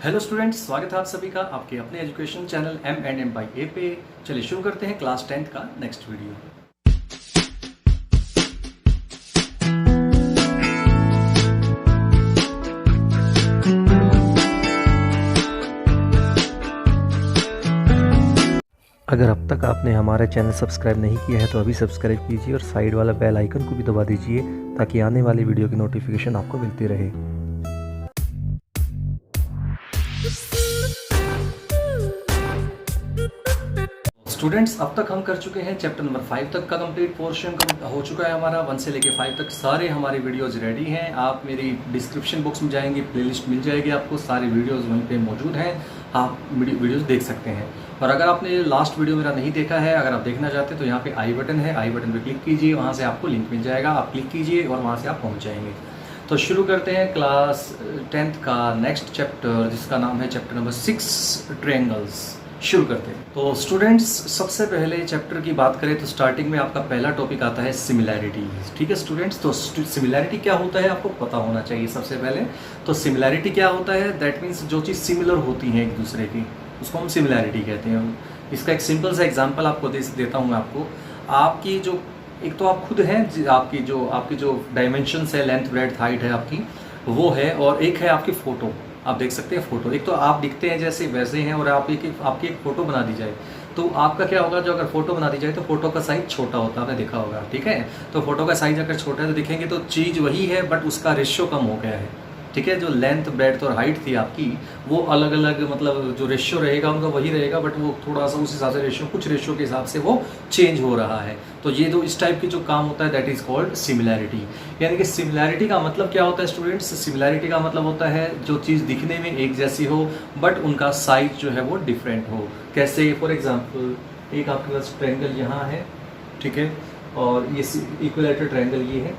Hello students, स्वागत है आप सभी का आपके अपने education channel M&M by A पे। चलिए शुरू करते हैं क्लास 10th का नेक्स्ट वीडियो। अगर अब तक आपने हमारा चैनल सब्सक्राइब नहीं किया है तो अभी सब्सक्राइब कीजिए और साइड वाला बेल आइकन को भी दबा दीजिए ताकि आने वाली वीडियो की नोटिफिकेशन आपको मिलती रहे। स्टूडेंट्स, अब तक हम कर चुके हैं चैप्टर नंबर 5 तक का कंप्लीट पोर्शन हो चुका है हमारा। 1 से लेके 5 तक सारे हमारे वीडियोस रेडी हैं। आप मेरी डिस्क्रिप्शन बॉक्स में जाएंगे, प्लेलिस्ट मिल जाएगी आपको, सारे वीडियोस वहीं पे मौजूद हैं, आप वीडियोस देख सकते हैं। और अगर आपने लास्ट वीडियो मेरा नहीं देखा है, अगर आप देखना चाहते हैं तो यहाँ पे आई बटन है, आई बटन पर क्लिक कीजिए, वहाँ से आपको लिंक मिल जाएगा, आप क्लिक कीजिए और वहाँ से आप पहुँच जाएंगे। तो शुरू करते हैं क्लास 10th का नेक्स्ट चैप्टर, जिसका नाम है चैप्टर नंबर 6 ट्रायंगल्स। शुरू करते हैं। तो स्टूडेंट्स, सबसे पहले चैप्टर की बात करें तो स्टार्टिंग में आपका पहला टॉपिक आता है सिमिलैरिटी। ठीक है स्टूडेंट्स, तो सिमिलैरिटी क्या होता है आपको पता होना चाहिए सबसे पहले। तो सिमिलैरिटी क्या होता है, दैट मीन्स जो चीज़ सिमिलर होती है एक दूसरे की, उसको हम सिमिलैरिटी कहते हैं। इसका एक सिंपल सा एग्जाम्पल आपको देता हूँ मैं आपको। आपकी जो एक तो आप खुद हैं, आपकी जो डायमेंशंस है, लेंथ ब्रेड्थ हाइट है आपकी, वो है, और एक है आपकी फ़ोटो। आप देख सकते हैं फ़ोटो, एक तो आप दिखते हैं जैसे वैसे हैं, और आपकी एक फ़ोटो बना दी जाए तो आपका क्या होगा, जो अगर फ़ोटो बना दी जाए तो फ़ोटो का साइज़ छोटा होता है, आपने देखा होगा। ठीक है, तो फ़ोटो का साइज़ अगर छोटा है तो दिखेंगे तो चीज़ वही है, बट उसका रेशियो कम हो गया है। ठीक है, जो लेंथ ब्रेड्थ और हाइट थी आपकी, वो अलग अलग, मतलब जो रेशियो रहेगा उनका वही रहेगा, बट वो थोड़ा सा उस हिसाब से रेशियो, कुछ रेशियो के हिसाब से वो चेंज हो रहा है। तो ये जो इस टाइप की जो काम होता है, दैट इज़ कॉल्ड सिमिलैरिटी। यानी कि सिमिलैरिटी का मतलब क्या होता है स्टूडेंट्स, सिमिलैरिटी का मतलब होता है जो चीज़ दिखने में एक जैसी हो बट उनका साइज जो है वो डिफरेंट हो। कैसे, फॉर एग्जाम्पल एक आपके पास ट्रायंगल यहाँ है, ठीक है, और ये इक्विलैटरल ट्रायंगल ये है,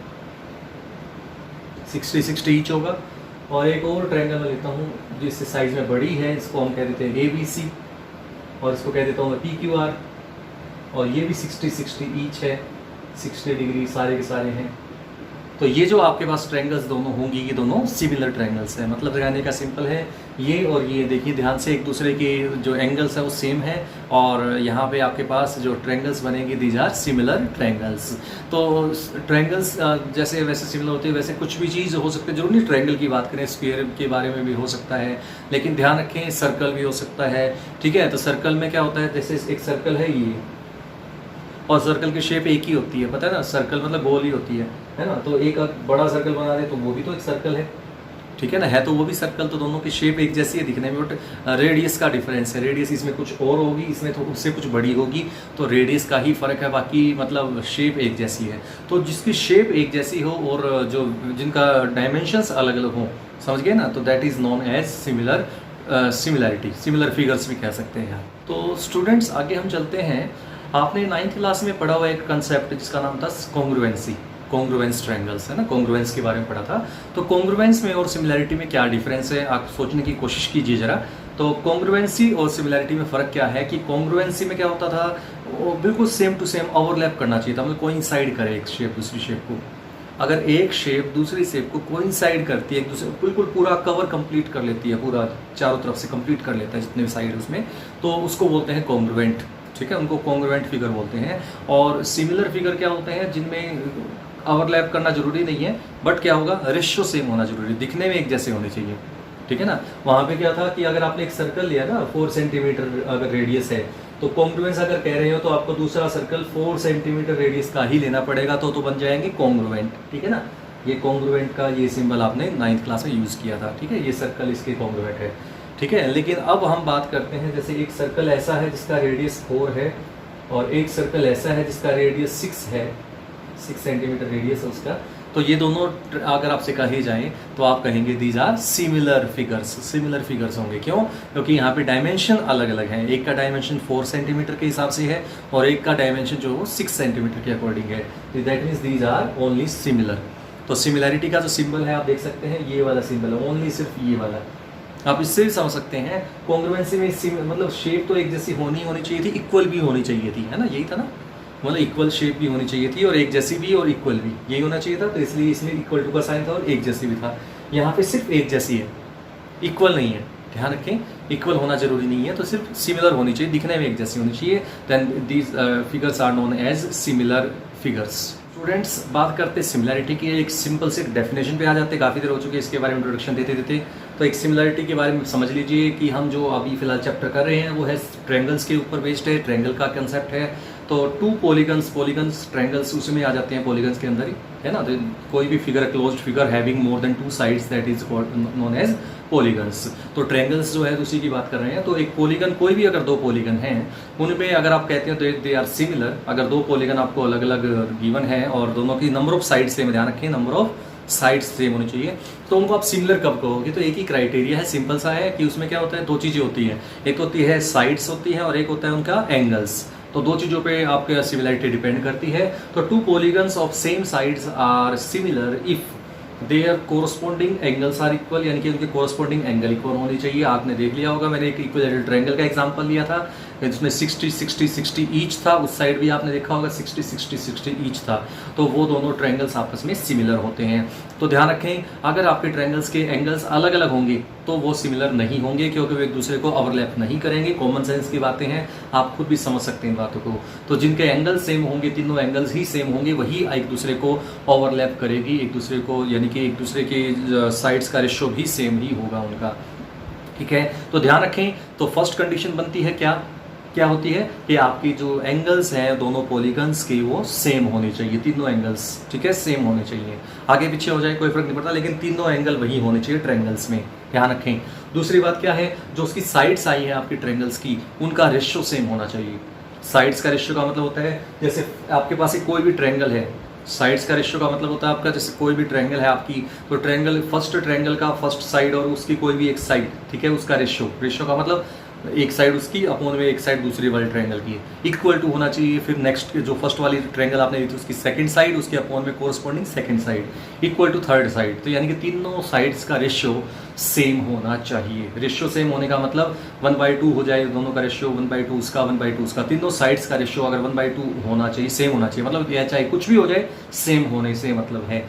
60-60 ईच होगा। और एक और ट्रायंगल मैं लेता हूँ जिससे साइज में बड़ी है, इसको हम कह देते हैं ABC, और इसको कह देता हूँ मैं PQR, और ये भी 60-60 ईच है, 60 डिग्री सारे के सारे हैं। तो ये जो आपके पास ट्रायंगल्स दोनों होंगी, ये दोनों सिमिलर ट्रायंगल्स हैं। मतलब लगाने का सिंपल है, ये और ये देखिए ध्यान से, एक दूसरे के जो एंगल्स है वो सेम है, और यहाँ पे आपके पास जो ट्रायंगल्स बनेंगे दीज आर सिमिलर ट्रायंगल्स। तो ट्रायंगल्स जैसे वैसे सिमिलर होते हैं, वैसे कुछ भी चीज़ हो सकती है, जरूर नहीं ट्रायंगल की बात करें, स्क्वायर के बारे में भी हो सकता है, लेकिन ध्यान रखें सर्कल भी हो सकता है। ठीक है, तो सर्कल में क्या होता है, जैसे एक सर्कल है ये, और सर्कल की शेप एक ही होती है, पता है ना, सर्कल मतलब गोल ही होती है ना। तो एक बड़ा सर्कल बना दे तो वो भी तो एक सर्कल है, ठीक है ना, है तो वो भी सर्कल। तो दोनों की शेप एक जैसी है दिखने में, बट रेडियस का डिफरेंस है। रेडियस इसमें कुछ और होगी, इसमें तो उससे कुछ बड़ी होगी, तो रेडियस का ही फ़र्क है, बाकी मतलब शेप एक जैसी है। तो जिसकी शेप एक जैसी हो और जो जिनका डायमेंशंस अलग अलग हों, समझ गए ना, तो that is known as similarity, similar figures भी कह सकते हैं। तो स्टूडेंट्स, आगे हम चलते हैं। आपने 9th क्लास में पढ़ा हुआ एक कंसेप्ट जिसका नाम था कॉन्ग्रुएंसी, कॉन्ग्रुएंस ट्रायंगल्स, है ना, कॉन्ग्रुएंस के बारे में पढ़ा था। तो कॉन्ग्रुएंस में और सिमिलैरिटी में क्या डिफरेंस है, आप सोचने की कोशिश कीजिए ज़रा। तो कॉन्ग्रुएंसी और सिमिलैरिटी में फ़र्क क्या है कि कॉन्ग्रुएंसी में क्या होता था, वो बिल्कुल सेम टू सेम ओवरलैप करना चाहिए था, मतलब कोइंसाइड करे एक शेप दूसरी शेप को। अगर एक शेप दूसरी शेप को कोइंसाइड करती है, एक दूसरे बिल्कुल पूरा कवर कंप्लीट कर लेती है, पूरा चारों तरफ से कंप्लीट कर लेता है जितने भी साइड उसमें, तो उसको बोलते हैं कॉन्ग्रुएंट। ठीक है, उनको कॉन्ग्रुएंट फिगर बोलते हैं। और सिमिलर फिगर क्या होते हैं, जिनमें ओवरलैप करना जरूरी नहीं है, बट क्या होगा, रेशियो सेम होना जरूरी, दिखने में एक जैसे होने चाहिए। ठीक है ना, वहाँ पे क्या था कि अगर आपने एक सर्कल लिया ना, 4 सेंटीमीटर अगर रेडियस है, तो कॉन्ग्रुएंस अगर कह रहे हो तो आपको दूसरा सर्कल 4 सेंटीमीटर रेडियस का ही लेना पड़ेगा, तो बन जाएंगे कॉन्ग्रुएंट। ठीक है ना, ये कॉन्ग्रुएंट का ये सिंबल आपने 9th क्लास में यूज़ किया था। ठीक है, ये सर्कल इसके कॉन्ग्रुएंट है। ठीक है, लेकिन अब हम बात करते हैं, जैसे एक सर्कल ऐसा है जिसका रेडियस 4 है, और एक सर्कल ऐसा है जिसका रेडियस 6 है, 6 सेंटीमीटर रेडियस है उसका। तो ये दोनों अगर आपसे कहे जाएं तो आप कहेंगे these are similar figures, similar figures होंगे। क्यों? क्योंकि यहाँ पे डायमेंशन अलग अलग है, एक का डायमेंशन 4 सेंटीमीटर के हिसाब से है और एक का डायमेंशन जो 6 सेंटीमीटर के अकॉर्डिंग है। That means these are only similar. तो सिमिलैरिटी का जो सिंबल है आप देख सकते हैं, ये वाला सिंबल है, ओनली सिर्फ ये वाला। आप इससे भी समझ सकते हैं कॉन्ग्रुएंसी में मतलब शेप तो एक जैसी होनी चाहिए थी, इक्वल भी होनी चाहिए थी, है ना, यही था ना, मतलब इक्वल शेप भी होनी चाहिए थी और एक जैसी भी और इक्वल भी, यही होना चाहिए था। तो इसलिए इसमें इक्वल टू का साइन था और एक जैसी भी था। यहाँ पे सिर्फ एक जैसी है, इक्वल नहीं है। ध्यान रखें, इक्वल होना जरूरी नहीं है, तो सिर्फ सिमिलर होनी चाहिए, दिखने में एक जैसी होनी चाहिए। Then these figures are known as similar figures. Students, बात करते हैं सिमिलैरिटी की। एक सिंपल से डेफिनेशन पे आ जाते हैं, काफ़ी देर हो चुकी है इसके बारे में इंट्रोडक्शन देते देते। तो एक सिमिलैरिटी के बारे में समझ लीजिए कि हम जो अभी फिलहाल चैप्टर कर रहे हैं वो है ट्रायंगल्स के ऊपर बेस्ड है, ट्रायंगल का कंसेप्ट है। तो टू पॉलीगन्स ट्रायंगल्स उसमें आ जाते हैं, पॉलीगन्स के अंदर ही, है ना। तो कोई भी figure, closed figure having more than two sides, that is known as polygons. तो ट्रायंगल्स जो है उसी की बात कर रहे हैं। तो एक पॉलीगन, कोई भी अगर दो पॉलीगन हैं उनमें अगर आप कहते हैं तो दे आर सिमिलर, अगर दो पॉलीगन आपको अलग अलग गिवन है और दोनों की नंबर ऑफ साइड्स सेम, ध्यान रखें नंबर ऑफ साइड्स सेम होनी चाहिए, तो उनको आप सिमिलर कब कहोगे? तो एक ही क्राइटेरिया है, सिंपल सा है कि उसमें क्या होता है, दो चीज़ें होती हैं, एक होती है साइड्स होती है और एक होता है उनका एंगल्स। तो दो चीज़ों पे आपके सिमिलरिटी डिपेंड करती है। तो two polygons of same sides are similar if there corresponding angles are equal, यानी कि उनके कोरस्पॉन्डिंग एंगल इक्वल होनी चाहिए। आपने देख लिया होगा, मैंने एक इक्विलैटरल ट्रायंगल का एग्जांपल लिया था जिसमें 60-60-60 ईच था, उस साइड भी आपने देखा होगा 60-60-60 ईच था। तो वो दोनों ट्रायंगल्स आपस में सिमिलर होते हैं। तो ध्यान रखें, अगर आपके ट्रायंगल्स के एंगल्स अलग अलग होंगे तो वो सिमिलर नहीं होंगे, क्योंकि वो एक दूसरे को ओवरलैप नहीं करेंगे। कॉमन सेंस की बातें हैं, आप खुद भी समझ सकते हैं इन बातों को। तो जिनके एंगल सेम होंगे, तीनों एंगल्स ही सेम होंगे, वही एक दूसरे को ओवरलैप करेगी, एक दूसरे को, यानी कि एक दूसरे के साइड्स का रेशियो भी सेम ही होगा उनका, ठीक है। तो ध्यान रखें, तो फर्स्ट कंडीशन बनती है क्या होती है कि आपकी जो एंगल्स हैं दोनों पॉलीगन्स की वो सेम होनी चाहिए, तीनों एंगल्स, ठीक है, सेम होने चाहिए। आगे पीछे हो जाए कोई फर्क नहीं पड़ता, लेकिन तीनों एंगल वही होने चाहिए ट्रायंगल्स में, ध्यान रखें। दूसरी बात क्या है, जो उसकी साइड्स आई है आपकी ट्रायंगल्स की, उनका रेशियो सेम होना चाहिए। साइड्स का रेशियो का मतलब होता है, जैसे आपके पास एक कोई भी ट्रायंगल है, साइड्स का रेशियो का मतलब होता है आपका, जैसे कोई भी ट्रायंगल है आपकी, तो फर्स्ट ट्रायंगल का फर्स्ट साइड और उसकी कोई भी एक साइड, ठीक है, उसका रेशियो का मतलब एक साइड उसकी अपोन में एक साइड दूसरी वाली ट्रायंगल की इक्वल टू होना चाहिए। फिर नेक्स्ट जो फर्स्ट वाली ट्रायंगल आपने ली थी उसकी सेकंड साइड, उसके अपोन में corresponding second side equal to third side. तो यानी कि तीनों साइड्स का रेशियो सेम होना चाहिए। रेशियो सेम होने का मतलब 1/2 हो जाए दोनों का रेशियो, 1/2 उसका 1/2 उसका, तीनों साइड्स का रेशियो अगर 1/2 होना चाहिए, सेम होना चाहिए, मतलब यह चाहे कुछ भी हो जाए सेम होने से मतलब है,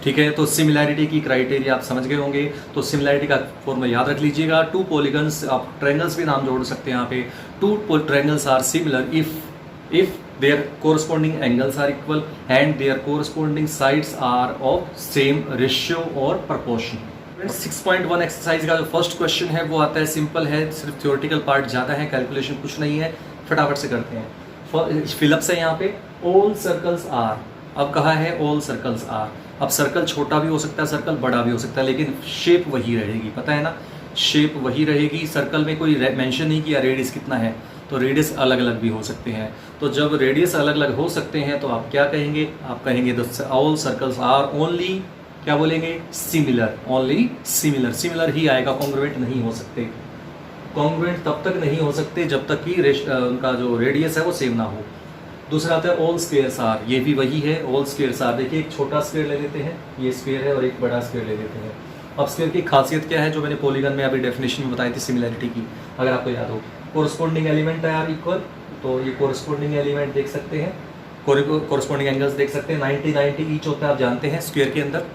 ठीक है। तो सिमिलैरिटी की क्राइटेरिया आप समझ गए होंगे। तो सिमिलैरिटी का फॉर्मूला याद रख लीजिएगा, टू पॉलीगन्स, आप ट्रायंगल्स भी नाम जोड़ सकते हैं यहाँ पे, two triangles are similar if there corresponding angles are equal and their corresponding sides are of same ratio और प्रोपोर्शन। 6.1 एक्सरसाइज का जो फर्स्ट क्वेश्चन है वो आता है, सिंपल है, सिर्फ थ्योरेटिकल पार्ट ज़्यादा है, कैलकुलेशन कुछ नहीं है, फटाफट से करते हैं। फिलअप्स है यहाँ पे, ऑल सर्कल्स आर, अब कहा है ऑल सर्कल्स आर। अब सर्कल छोटा भी हो सकता है, सर्कल बड़ा भी हो सकता है, लेकिन शेप वही रहेगी, पता है ना, शेप वही रहेगी। सर्कल में कोई मेंशन नहीं किया रेडियस कितना है, तो रेडियस अलग अलग भी हो सकते हैं। तो जब रेडियस अलग अलग हो सकते हैं तो आप क्या कहेंगे, आप कहेंगे ऑल सर्कल्स आर ओनली, क्या बोलेंगे, सिमिलर, ओनली सिमिलर, सिमिलर ही आएगा, कॉन्ग्रुएंट नहीं हो सकते। कॉन्ग्रुएंट तब तक नहीं हो सकते जब तक कि उनका जो रेडियस है वो सेम ना हो। दूसरा आता है ऑल स्क्वेयर्स आर, ये भी वही है, ऑल स्क्वेयर्स आर। देखिए एक छोटा स्क्वेयर ले लेते हैं, ये स्क्वेयर है, और एक बड़ा स्क्वेयर ले लेते हैं। अब स्क्वेयर की खासियत क्या है, जो मैंने पॉलीगन में अभी डेफिनेशन में बताई थी सिमिलरिटी की, अगर आपको याद हो, कोरस्पॉन्डिंग एलिमेंट है आर इक्वल, तो ये कोरस्पॉन्डिंग एलिमेंट देख सकते हैं, कोरस्पॉन्डिंग एंगल्स देख सकते हैं, 90 ईच होता है, आप जानते हैं स्क्वेयर के अंदर,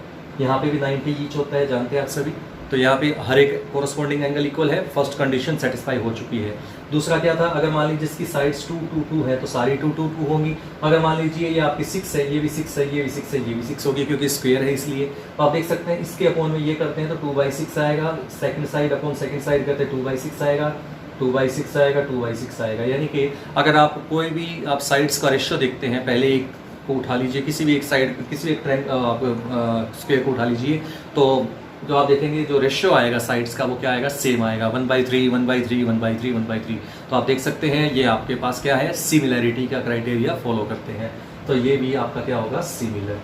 यहाँ पे भी 90 ईच होता है, जानते हैं आप सभी। तो यहाँ पे हर एक कोरस्पॉन्डिंग एंगल इक्वल है, फर्स्ट कंडीशन सेटिस्फाई हो चुकी है। दूसरा क्या था, अगर मान लीजिए इसकी साइड्स 2 2 2 है तो सारी 2 2 2 होंगी। अगर मान लीजिए ये आपकी 6 है, ये भी 6 है, ये भी 6 है, ये भी 6 होगी, क्योंकि स्क्वायर है इसलिए। तो आप देख सकते हैं इसके अपॉन में ये करते हैं तो 2/6 आएगा, second side upon second side करते हैं 2/6 आएगा, 2/6 आएगा, 2/6 आएगा। यानी कि अगर आप कोई भी आप साइड्स का रेशियो देखते हैं, पहले एक को उठा लीजिए, किसी भी एक साइड, किसी एक स्क्वायर को उठा लीजिए, तो जो आप देखेंगे जो रेशियो आएगा साइड्स का वो क्या आएगा, सेम आएगा, 1/3 1/3 1/3 1/3। तो आप देख सकते हैं ये आपके पास क्या है, सिमिलैरिटी का क्राइटेरिया फॉलो करते हैं, तो ये भी आपका क्या होगा, सिमिलर।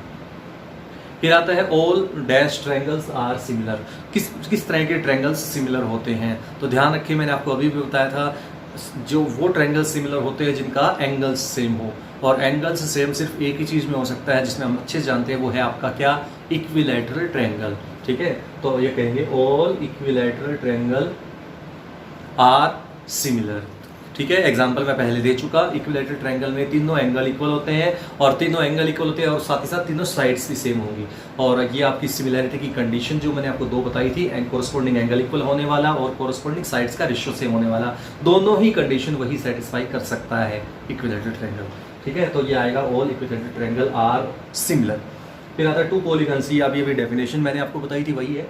फिर आता है all dash triangles are similar, किस तरह के ट्रायंगल्स सिमिलर होते हैं। तो ध्यान रखिए, मैंने आपको अभी भी बताया था, जो वो ट्रायंगल्स सिमिलर होते हैं जिनका एंगल्स सेम हो, और एंगल्स सेम सिर्फ एक ही चीज़ में हो सकता है जिसमें हम अच्छे से जानते हैं, वो है आपका क्या, इक्विलैटरल ट्रायंगल, ठीक है। तो ये कहेंगे all equilateral triangle are similar. ठीक है। एग्जाम्पल मैं पहले दे चुका, इक्विलैटरल ट्रायंगल में तीनों एंगल इक्वल होते हैं और तीनों एंगल इक्वल होते हैं और साथ ही साथ तीनों साइड्स भी सेम होंगी। और ये आपकी सिमिलैरिटी की कंडीशन जो मैंने आपको दो बताई थी, कोरस्पॉन्डिंग एंगल इक्वल होने वाला और कोरस्पॉन्डिंग साइड्स का रेशियो सेम होने वाला, दोनों ही कंडीशन वही सेटिस्फाई कर सकता है इक्विलैटरल ट्रायंगल। ठीक है, तो ये आएगा all equilateral triangle are similar. फिर आता है टू पॉलीगन्स, ये अभी अभी डेफिनेशन मैंने आपको बताई थी वही है,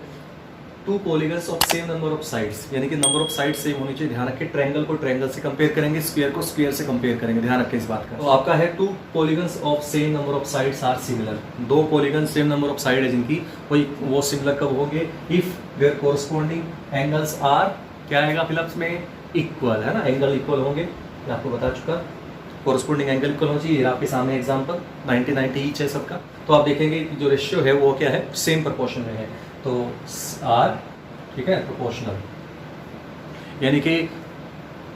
two polygons of same number of sides, यानी कि नंबर ऑफ साइड्स सेम होनी चाहिए। ध्यान रखें, ट्रायंगल को ट्रायंगल से कंपेयर करेंगे, स्क्वायर को स्क्वायर से कंपेयर करेंगे, ध्यान रखें इस बात का। तो आपका है two polygons of same number of sides are similar, दो polygon same number of side है जिनकी वो सिमिलर कब होंगे, if there corresponding angles are, क्या आएगा फिलअप्स में, इक्वल, है ना, एंगल इक्वल होंगे, ये आपको बता चुका। कोरस्पॉन्डिंग एंगल इक्वल होना चाहिए, आपके सामने एग्जांपल 90-90 ईच है सबका। तो आप देखेंगे कि जो रेशियो है वो क्या है, सेम प्रोपोर्शन में है, तो आर, ठीक है, प्रोपोर्शनल, यानी कि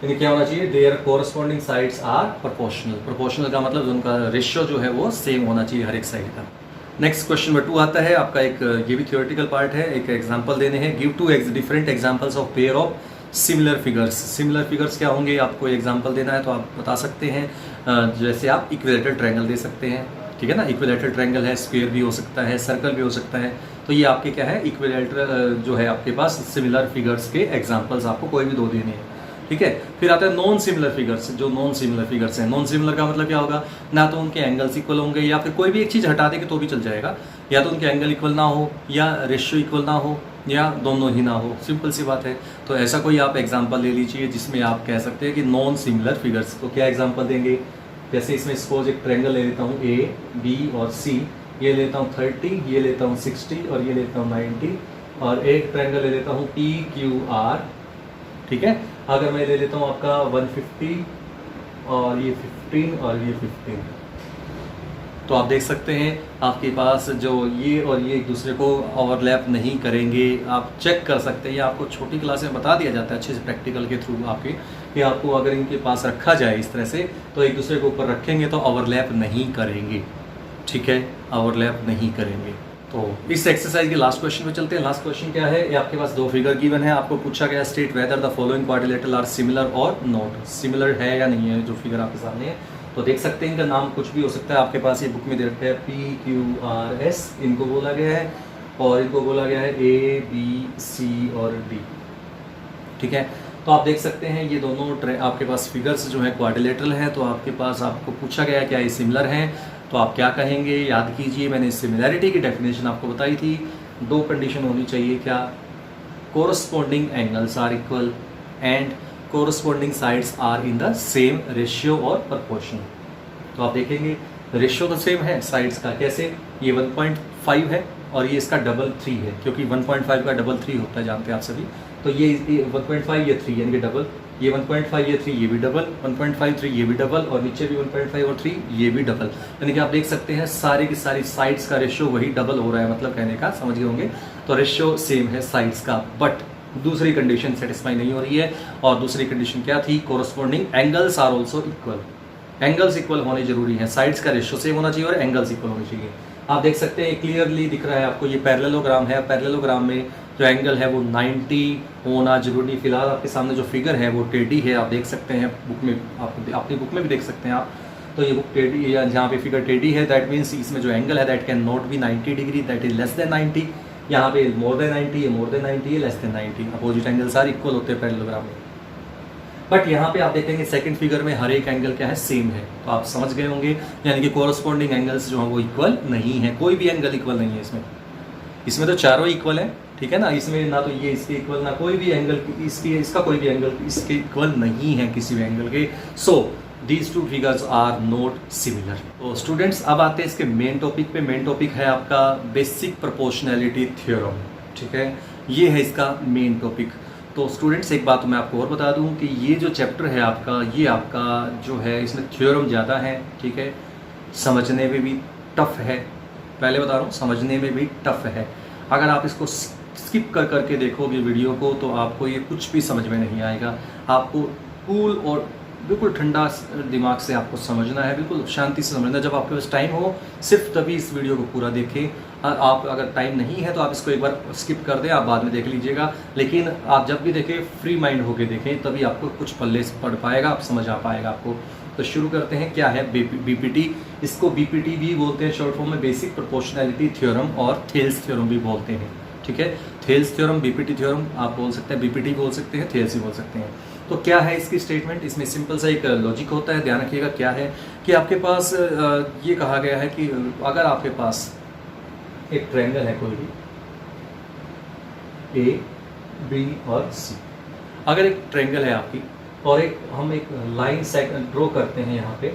क्या होना चाहिए, their corresponding sides are proportional. Proportional का मतलब उनका रेशियो जो है वो सेम होना चाहिए हर एक साइड का। नेक्स्ट क्वेश्चन नंबर 2 आता है आपका, एक ये भी थ्योरेटिकल पार्ट है, एक एग्जांपल देने हैं, give two different examples of pair of similar figures. Similar figures क्या होंगे, आपको एग्जांपल देना है तो आप बता सकते हैं, जैसे आप इक्विलैटरल ट्रायंगल दे सकते हैं, ठीक है ना, इक्विलैटरल ट्रायंगल है, स्क्वायर भी हो सकता है, सर्कल भी हो सकता है। तो ये आपके क्या है, इक्विलैटरल जो है आपके पास सिमिलर फिगर्स के एग्जांपल्स आपको कोई भी दो देने हैं, ठीक है। फिर आता है नॉन सिमिलर फिगर्स, जो नॉन सिमिलर फिगर्स हैं। नॉन सिमिलर का मतलब क्या होगा, ना तो उनके एंगल्स इक्वल होंगे, या फिर कोई भी एक चीज़ हटा देंगे तो भी चल जाएगा, या तो उनके एंगल इक्वल ना हो, या रेशियो इक्वल ना हो, या दोनों ही ना हो, सिंपल सी बात है। तो ऐसा कोई आप एग्जाम्पल ले लीजिए जिसमें आप कह सकते हैं कि नॉन सिमिलर फिगर्स। तो क्या एग्जाम्पल देंगे, जैसे इसमें सपोज एक ट्रायंगल ले लेता हूँ, ए बी और सी, ये लेता हूँ 30, ये लेता हूँ 60 और ये लेता हूँ 90, और एक ट्रायंगल ले लेता हूँ पी क्यू आर, ठीक है। अगर मैं ले लेता हूँ आपका 150 और ये 15 और ये 15, तो आप देख सकते हैं आपके पास जो ये और ये एक दूसरे को ओवरलैप नहीं करेंगे, आप चेक कर सकते हैं। ये आपको छोटी क्लास में बता दिया जाता है अच्छे से प्रैक्टिकल के थ्रू आपके, कि आपको अगर इनके पास रखा जाए इस तरह से तो एक दूसरे के ऊपर रखेंगे तो ओवरलैप नहीं करेंगे, ठीक है, ओवरलैप नहीं करेंगे। तो इस एक्सरसाइज के लास्ट क्वेश्चन पे चलते हैं। लास्ट क्वेश्चन क्या है, ये आपके पास दो फिगर गिवन है, आपको पूछा गया state whether the following quadrilateral are similar और नॉट। सिमिलर है या नहीं है जो फिगर आपके सामने है, तो देख सकते हैं इनका नाम कुछ भी हो सकता है। आपके पास ये बुक में दे रखा है पी क्यू आर एस, इनको बोला गया है, और इनको बोला गया है ए बी सी और डी, ठीक है। तो आप देख सकते हैं ये दोनों आपके पास फिगर्स जो है क्वाड्रिलेटरल हैं, तो आपके पास आपको पूछा गया है क्या ये सिमिलर हैं, तो आप क्या कहेंगे, याद कीजिए मैंने सिमिलैरिटी की डेफिनेशन आपको बताई थी। दो कंडीशन होनी चाहिए, क्या, corresponding angles are equal and corresponding sides are in the same ratio और प्रोपोर्शन। तो आप देखेंगे रेशियो तो सेम है साइड्स का, कैसे, ये 1.5 है और ये इसका डबल 3 है, क्योंकि 1.5 का डबल 3 होता है, जानते हैं आप सभी। तो ये 1.5 ये 3 यानी कि डबल, ये 1.5 ये 3 ये भी डबल, 1.5 3 ये भी डबल, और नीचे भी 1.5 और 3 ये भी डबल, यानी कि आप देख सकते हैं सारी की सारी साइड्स का रेशियो वही डबल हो रहा है, मतलब कहने का समझ गए होंगे। तो रेशियो सेम है साइड्स का, बट दूसरी कंडीशन सेटिस्फाई नहीं हो रही है, और दूसरी कंडीशन क्या थी, corresponding angles are also equal. Angles equal होने जरूरी है, साइड्स का रेशियो सेम होना चाहिए और एंगल्स इक्वल होने चाहिए। आप देख सकते हैं क्लियरली दिख रहा है आपको, ये पैरेललोग्राम है, पैरेललोग्राम में जो एंगल है वो 90 होना जरूरी नहीं। फिलहाल आपके सामने जो फिगर है वो टेढ़ी है, आप देख सकते हैं बुक में, आप अपनी बुक में भी देख सकते हैं आप। तो ये बुक टेढ़ी, या जहाँ पे फिगर टेढ़ी है दैट मीन्स इसमें जो एंगल है that can not be 90 degree, that is less than 90। यहाँ पे मोर देन 90, ये मोर देन 90, ये लेस देन 90। अपोजिट एंगल सारे इक्वल होते हैं पैरेललोग्राम में, बट यहाँ पे आप देखेंगे सेकंड फिगर में हर एक एंगल क्या है, सेम है। तो आप समझ गए होंगे, यानी कि कोरस्पॉन्डिंग एंगल्स जो है वो इक्वल नहीं है, कोई भी एंगल इक्वल नहीं है इसमें। इसमें तो चारों इक्वल है, ठीक है ना, इसमें ना तो ये इसके इक्वल, ना कोई भी एंगल इसका कोई भी एंगल इसके इक्वल नहीं है किसी भी एंगल के। So these two figures are not similar. तो स्टूडेंट्स अब आते हैं इसके मेन टॉपिक पे। मेन टॉपिक है आपका बेसिक प्रोपोर्शनैलिटी थ्योरम, ठीक है, ये है इसका मेन टॉपिक। तो स्टूडेंट्स एक बात मैं आपको और बता दूं कि ये जो चैप्टर है आपका, ये आपका जो है इसमें थ्योरम ज़्यादा है, ठीक है, समझने में भी टफ है, पहले बता रहा हूँ समझने में भी टफ है। अगर आप इसको स्किप कर करके देखोगे वीडियो को तो आपको ये कुछ भी समझ में नहीं आएगा। आपको कूल और बिल्कुल ठंडा दिमाग से आपको समझना है, बिल्कुल शांति से समझना। जब आपके पास टाइम हो सिर्फ तभी इस वीडियो को पूरा देखें। आप अगर टाइम नहीं है तो आप इसको एक बार स्किप कर दें, आप बाद में देख लीजिएगा, लेकिन आप जब भी देखें फ्री माइंड होके देखें, तभी आपको कुछ पल्ले पढ़ पाएगा, आप समझ आ पाएगा आपको। तो शुरू करते हैं। क्या है बीपीटी? इसको बीपीटी भी बोलते हैं शॉर्ट फॉर्म में, बेसिक प्रोपोर्शनैलिटी थ्योरम और थेल्स थ्योरम भी बोलते हैं। ठीक है, थेल्स थ्योरम, बीपीटी थ्योरम आप बोल सकते हैं, बीपीटी बोल सकते हैं, थेल्स भी बोल सकते हैं। तो क्या है इसकी स्टेटमेंट? इसमें सिंपल सा एक लॉजिक होता है, ध्यान रखिएगा। क्या है कि आपके पास ये कहा गया है कि अगर आपके पास एक ट्रायंगल है कोई भी, ए बी और सी, अगर एक ट्रायंगल है आपकी और हम एक लाइन सेगमेंट ड्रॉ करते हैं यहाँ पे,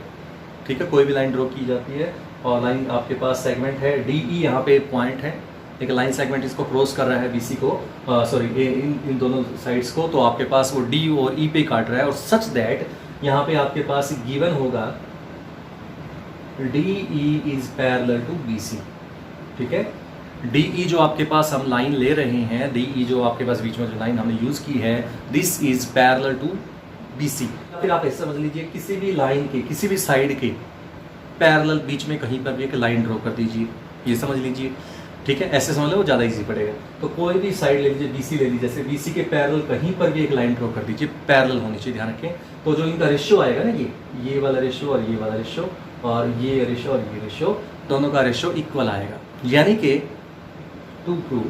ठीक है, कोई भी लाइन ड्रॉ की जाती है और लाइन आपके पास सेगमेंट है डी ई, यहाँ पे एक पॉइंट है, एक लाइन सेगमेंट इसको क्रॉस कर रहा है बीसी को, सॉरी इन दोनों साइड्स को, तो आपके पास वो डी और ई पे काट रहा है, और सच दैट यहाँ पे आपके पास गिवन होगा D E is parallel to B C. ठीक है, डी ई जो आपके पास हम लाइन ले रहे हैं, डी ई जो आपके पास बीच में जो लाइन हमने यूज़ की है, this is parallel to B C. फिर आप ऐसा समझ लीजिए, किसी भी लाइन के किसी भी साइड के पैरेलल बीच में कहीं पर भी एक लाइन ड्रॉ कर दीजिए, ये समझ लीजिए। ठीक है, ऐसे समझ लो, वो ज़्यादा इजी पड़ेगा। तो कोई भी साइड ले लीजिए, बीसी ले लीजिए, जैसे बीसी के पैरेलल कहीं पर भी एक लाइन ड्रॉ कर दीजिए, पैरेलल होनी चाहिए, ध्यान रखें। तो जो इनका रेशियो आएगा ना, ये वाला रेशियो और ये वाला रेशियो और ये रेशियो और ये रेशियो, दोनों का रेशियो इक्वल आएगा। यानी कि to prove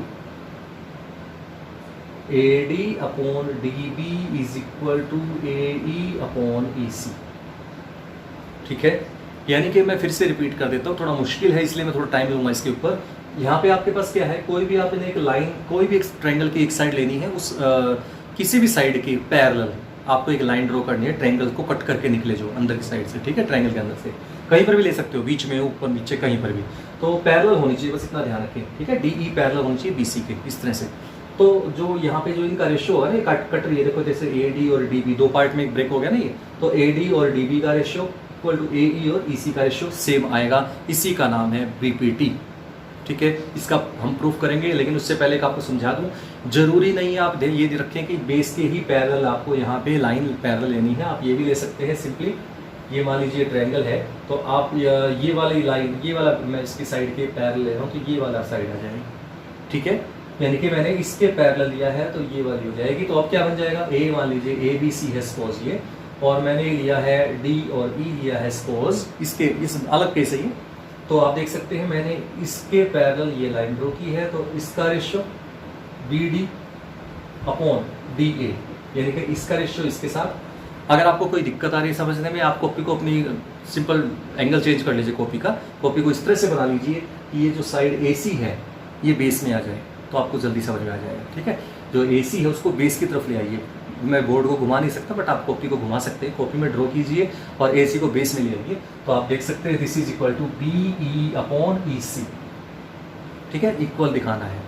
AD upon DB is equal to AE upon EC। ठीक है, यानी कि मैं फिर से रिपीट कर देता हूँ, थोड़ा मुश्किल है इसलिए मैं थोड़ा टाइम लूँगा इसके ऊपर। यहाँ पे आपके पास क्या है, कोई भी आपने एक लाइन, कोई भी एक ट्रायंगल की एक साइड लेनी है, उस किसी भी साइड की पैरेलल आपको एक लाइन ड्रॉ करनी है, ट्रायंगल को कट करके निकले जो अंदर की साइड से। ठीक है, ट्रायंगल के अंदर से कहीं पर भी ले सकते हो, बीच में, ऊपर नीचे, कहीं पर भी, तो पैरेलल होनी चाहिए, बस इतना ध्यान रखें। ठीक है, DE पैरेलल होनी चाहिए BC के, इस तरह से। तो जो यहाँ पे जो इनका रेशियो है ना, कट रही है, देखो जैसे AD और DB दो पार्ट में एक ब्रेक हो गया ना ये, तो AD और DB का रेशियो इक्वल टू AE और EC का रेशियो सेम आएगा, इसी का नाम है BPT। ठीक है, इसका हम प्रूफ करेंगे, लेकिन उससे पहले आपको समझा दूं, जरूरी नहीं है आप ये रखें कि बेस के ही पैरेलल आपको यहाँ पे लाइन पैरेलल लेनी है, आप ये भी ले सकते हैं। सिंपली ये मान लीजिए ट्रायंगल है, तो आप ये वाली लाइन, ये वाला मैं इसकी साइड के पैरेलल ले रहा हूँ, तो ये वाला साइड आ जाएगी। ठीक है, यानी कि मैंने इसके पैरेलल लिया है तो ये वाली हो जाएगी। तो अब क्या बन जाएगा, ए मान लीजिए ABC है सपोज ये, और मैंने लिया है D और E लिया है सपोज, इसके इस अलग केस है ये, तो आप देख सकते हैं मैंने इसके पैरेलल ये लाइन ड्रॉ की है, तो इसका रेशियो BD अपॉन DA, यानी कि इसका रेशियो इसके साथ। अगर आपको कोई दिक्कत आ रही है समझने में, आप कॉपी को अपनी सिंपल एंगल चेंज कर लीजिए, कॉपी को इस तरह से बना लीजिए कि ये जो साइड AC है ये बेस में आ जाए, तो आपको जल्दी समझ में आ जाएगा। ठीक है, जो AC है उसको बेस की तरफ ले आइए। मैं बोर्ड को घुमा नहीं सकता, बट आप कॉपी को घुमा सकते हैं, कॉपी में ड्रॉ कीजिए और AC को बेस में ले आइए, तो आप देख सकते हैं this is equal to BE upon EC। ठीक है, इक्वल दिखाना है।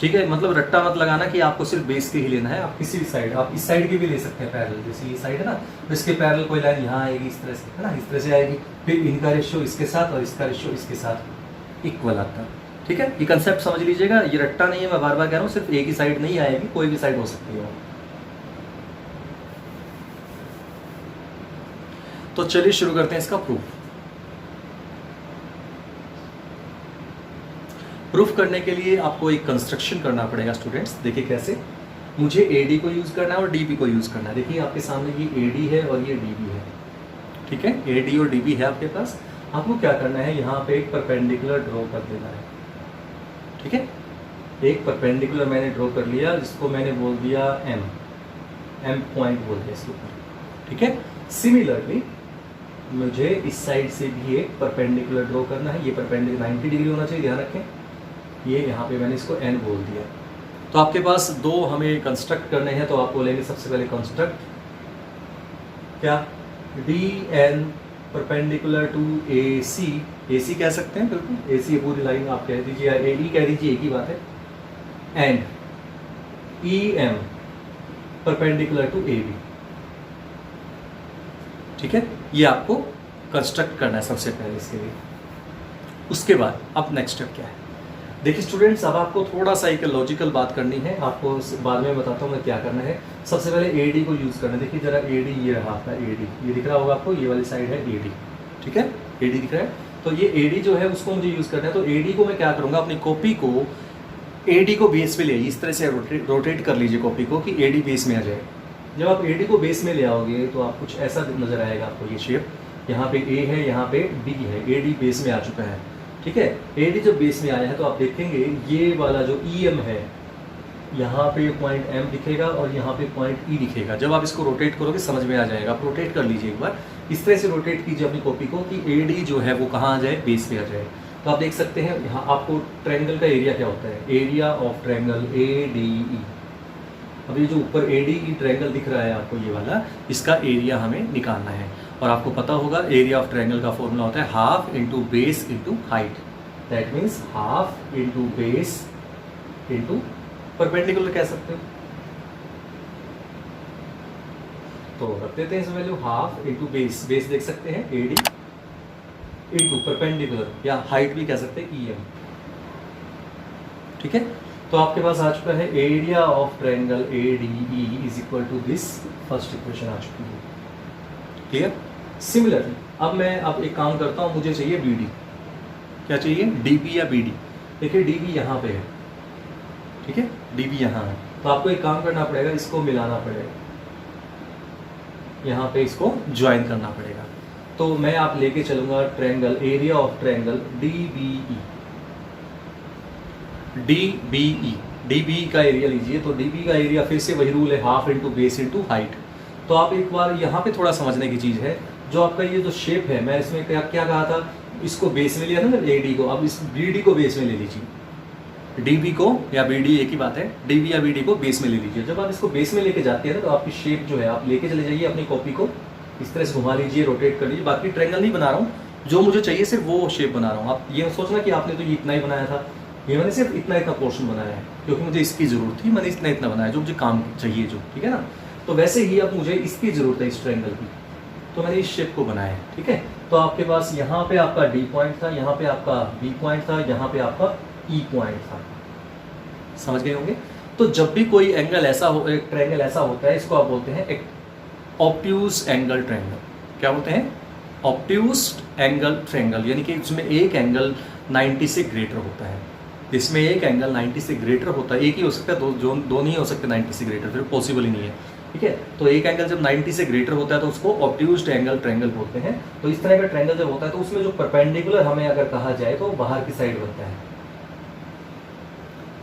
ठीक है, मतलब रट्टा मत लगाना कि आपको सिर्फ बेस के ही लेना है, आप किसी भी साइड, आप इस साइड की भी ले सकते हैं पैरेलल, जैसे ये साइड है ना, तो इसके पैरेलल कोई लाइन यहाँ आएगी इस तरह से, है ना, इस तरह से आएगी, फिर इनका रेशियो इसके साथ और इसका रेशियो इसके साथ इक्वल आता है। ठीक है, ये कंसेप्ट समझ लीजिएगा, ये रट्टा नहीं है, मैं बार बार कह रहा हूँ, सिर्फ एक ही साइड नहीं आएगी, कोई भी साइड हो सकती है। तो चलिए शुरू करते हैं इसका प्रूफ करने के लिए आपको एक कंस्ट्रक्शन करना पड़ेगा स्टूडेंट्स। देखिए कैसे, मुझे AD को यूज करना है और DB को यूज करना है। देखिए आपके सामने ये AD है और ये DB है। ठीक है, AD और DB है आपके पास, आपको क्या करना है, यहाँ पे एक परपेंडिकुलर ड्रॉ कर देना है। ठीक है, एक परपेंडिकुलर मैंने ड्रॉ कर लिया, जिसको मैंने बोल दिया M पॉइंट बोल दिया इसके ऊपर। ठीक है, सिमिलरली मुझे इस साइड से भी एक परपेंडिकुलर ड्रॉ करना है, ये परपेंडिकुलर 90 डिग्री होना चाहिए, ध्यान रखें। ये यहाँ पे मैंने इसको N बोल दिया। तो आपके पास दो हमें कंस्ट्रक्ट करने हैं, तो आप बोलेंगे सबसे पहले कंस्ट्रक्ट क्या, DN परपेंडिकुलर टू AC कह सकते हैं, बिल्कुल AC पूरी लाइन आप कह दीजिए, AE कह दीजिए, एक ही बात है, and EM perpendicular to AB। ठीक है, ये आपको कंस्ट्रक्ट करना है सबसे पहले इसके लिए। उसके बाद अब नेक्स्ट स्टेप क्या है, देखिए स्टूडेंट्स, अब आपको थोड़ा सा एक लॉजिकल बात करनी है, आपको बाद में बताता हूँ मैं क्या करना है। सबसे पहले AD को यूज़ करना है। देखिए जरा AD, ये रहा आपका AD, ये दिख रहा होगा आपको, ये वाली साइड है AD। ठीक है, AD दिख रहा है, तो ये AD जो है उसको मुझे यूज़ करना है, तो AD को मैं क्या करूँगा, अपनी कॉपी को AD को बेस पे ले आइए, इस तरह से रोटेट कर लीजिए कॉपी को कि AD बेस में आ जाए। जब आप AD को बेस में ले आओगे तो आप कुछ ऐसा नज़र आएगा आपको, ये शेप, यहाँ पे A है, यहाँ पे D है, AD बेस में आ चुका है, ठीक है। AD जब बेस में आया है तो आप देखेंगे ये वाला जो EM है, यहाँ पे पॉइंट M दिखेगा और यहाँ पे पॉइंट E दिखेगा। जब आप इसको रोटेट करोगे समझ में आ जाएगा। आप रोटेट कर लीजिए एक बार, इस तरह से रोटेट कीजिए अपनी कॉपी को कि AD जो है वो कहाँ आ जाए, बेस पे आ जाए। तो आप देख सकते हैं यहाँ आपको ट्रायंगल का एरिया क्या होता है, एरिया ऑफ ट्रायंगल ADE। अब ये जो ऊपर ADE ट्रायंगल दिख रहा है आपको, ये वाला, इसका एरिया हमें निकालना है। और आपको पता होगा एरिया ऑफ ट्रायंगल का फॉर्मूला होता है half into base into height. That means half into base into perpendicular कह सकते हो। तो रख देते हैं इस value half into base, base देख सकते हैं AD इंटू परपेंडिकुलर, या हाइट भी कह सकते हैं EM, ठीक है। तो आपके पास आ चुका है area of triangle ADE is equal to this, first equation आ चुकी है, क्लियर। सिमिलरली अब एक काम करता हूँ, मुझे चाहिए BD, क्या चाहिए, DB या BD। देखिए DB यहाँ पे है, ठीक है, DB यहाँ है, तो आपको एक काम करना पड़ेगा, इसको मिलाना पड़ेगा, यहाँ पे इसको ज्वाइन करना पड़ेगा। तो मैं आप लेके चलूंगा triangle, area of triangle DBE, DBE का एरिया लीजिए। तो DB का एरिया फिर से वही रूल है, half into base into height. तो आप एक बार यहाँ पे थोड़ा समझने की चीज़ है, जो आपका ये जो शेप है, मैं इसमें क्या कहा था, इसको बेस में लिया था ना AD को, अब इस BD को बेस में ले लीजिए। DB को या BD एक ही बात है, DB या BD को बेस में ले लीजिए। जब आप इसको बेस में लेके जाते हैं ना, तो आपकी शेप जो है, आप लेके चले जाइए अपनी कॉपी को, इस तरह से घुमा लीजिए, रोटेट कर लीजिए। बाकी ट्रायंगल नहीं बना रहा हूँ, जो मुझे चाहिए सिर्फ वो शेप बना रहा हूँ। आप ये सोचना कि आपने तो ये इतना ही बनाया था, ये मैंने सिर्फ इतना पोर्शन बनाया है क्योंकि मुझे इसकी ज़रूरत थी, मैंने इतना बनाया जो मुझे काम चाहिए, जो, ठीक है ना। तो वैसे ही अब मुझे इसकी ज़रूरत है, इस ट्रायंगल की, तो मैंने इस शेप को बनाया है, ठीक है। तो आपके पास यहाँ पे आपका D पॉइंट था, यहाँ पे आपका B पॉइंट था, यहाँ पे आपका E पॉइंट था, समझ गए होंगे। तो जब भी कोई एंगल ऐसा हो, एक ट्रायंगल ऐसा होता है, इसको आप बोलते हैं एक ऑब्ट्यूज एंगल ट्रायंगल। क्या बोलते हैं, ऑब्ट्यूज एंगल ट्रायंगल, यानी कि इसमें एक एंगल 90 से ग्रेटर होता है। इसमें एक एंगल 90 से ग्रेटर होता है, एक ही हो सकता है, दो नहीं हो सकते 90 से ग्रेटर, फिर पॉसिबल ही नहीं है, ठीक है। तो एक एंगल जब 90 से ग्रेटर होता है तो उसको ऑब्ट्यूज एंगल ट्रायंगल बोलते हैं। तो इस तरह का ट्रायंगल जब होता है तो उसमें जो परपेंडिकुलर हमें अगर कहा जाए तो बाहर की साइड बनता है,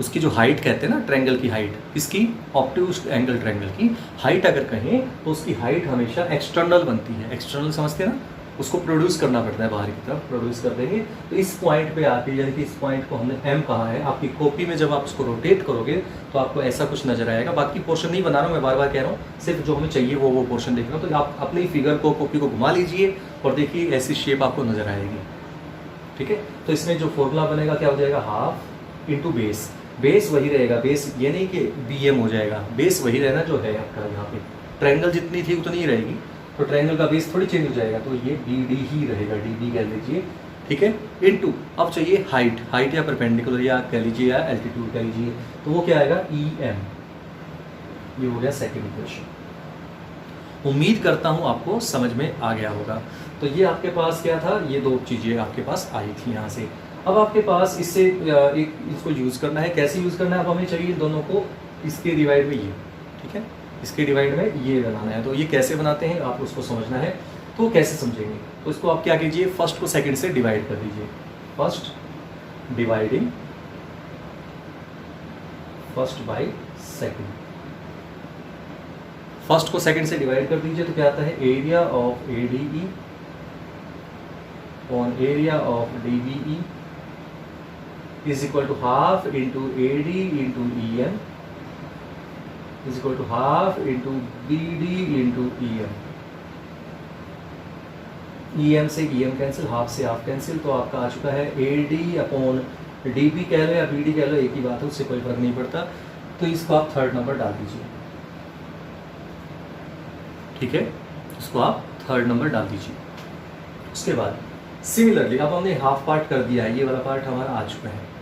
उसकी जो हाइट कहते हैं ना, ट्रायंगल की हाइट, इसकी ऑब्ट्यूज एंगल ट्रायंगल की हाइट अगर कहें तो उसकी हाइट हमेशा एक्सटर्नल बनती है। एक्सटर्नल समझते हैं ना, उसको प्रोड्यूस करना पड़ता है, बाहर की तरफ प्रोड्यूस कर देंगे। तो इस पॉइंट पे आके, यानी कि इस पॉइंट को हमने M कहा है, आपकी कॉपी में जब आप उसको रोटेट करोगे तो आपको ऐसा कुछ नजर आएगा। बाकी पोर्शन नहीं बना रहा हूँ मैं, बार बार कह रहा हूँ, सिर्फ जो हमें चाहिए वो पोर्शन देख रहा हूँ। तो आप अपनी फिगर को, कॉपी को घुमा लीजिए और देखिए ऐसी शेप आपको नजर आएगी, ठीक है। तो इसमें जो फॉर्मूला बनेगा क्या हो जाएगा, हाफ इंटू बेस, बेस वही रहेगा, बेस ये नहीं कि BM हो जाएगा, बेस वही रहना जो है आपका। यहाँ पे ट्रायंगल जितनी थी उतनी ही रहेगी, तो ट्रायंगल का बेस थोड़ी चेंज हो जाएगा, तो ये BD ही रहेगा, DB कह लीजिए, ठीक है। इनटू अब चाहिए हाइट, हाइट या परपेंडिकुलर या कह लीजिए या एल्टीट्यूड कह लीजिए, तो वो क्या आएगा, EM। ये हो गया सेकंड इक्वेशन। उम्मीद करता हूँ आपको समझ में आ गया होगा। तो ये आपके पास क्या था, ये दो चीज़ें आपके पास आई थी यहाँ से। अब आपके पास इससे एक इसको यूज़ करना है, कैसे यूज़ करना है, अब हमें चाहिए दोनों को इसके डिवाइड में ये, ठीक है, इसके डिवाइड में ये बनाना है। तो ये कैसे बनाते हैं आपको उसको समझना है, तो कैसे समझेंगे, तो इसको आप क्या कीजिए, फर्स्ट को सेकंड से डिवाइड कर दीजिए। First dividing first by second, first को सेकंड से डिवाइड कर दीजिए, तो क्या आता है, area of ADE on area of DBE is equal to half into AD into EM is equal to half into BD into EM से EM cancel, half से हाफ कैंसिल, तो आपका आ चुका है AD अपॉन DB कह लो या BD कह लो, एक ही बात है, उससे कोई फर्क नहीं पड़ता। तो इसको आप थर्ड नंबर डाल दीजिए, ठीक है, इसको आप थर्ड नंबर डाल दीजिए। उसके बाद सिमिलरली अब हमने हाफ पार्ट कर दिया है, ये वाला पार्ट हमारा आ चुका है,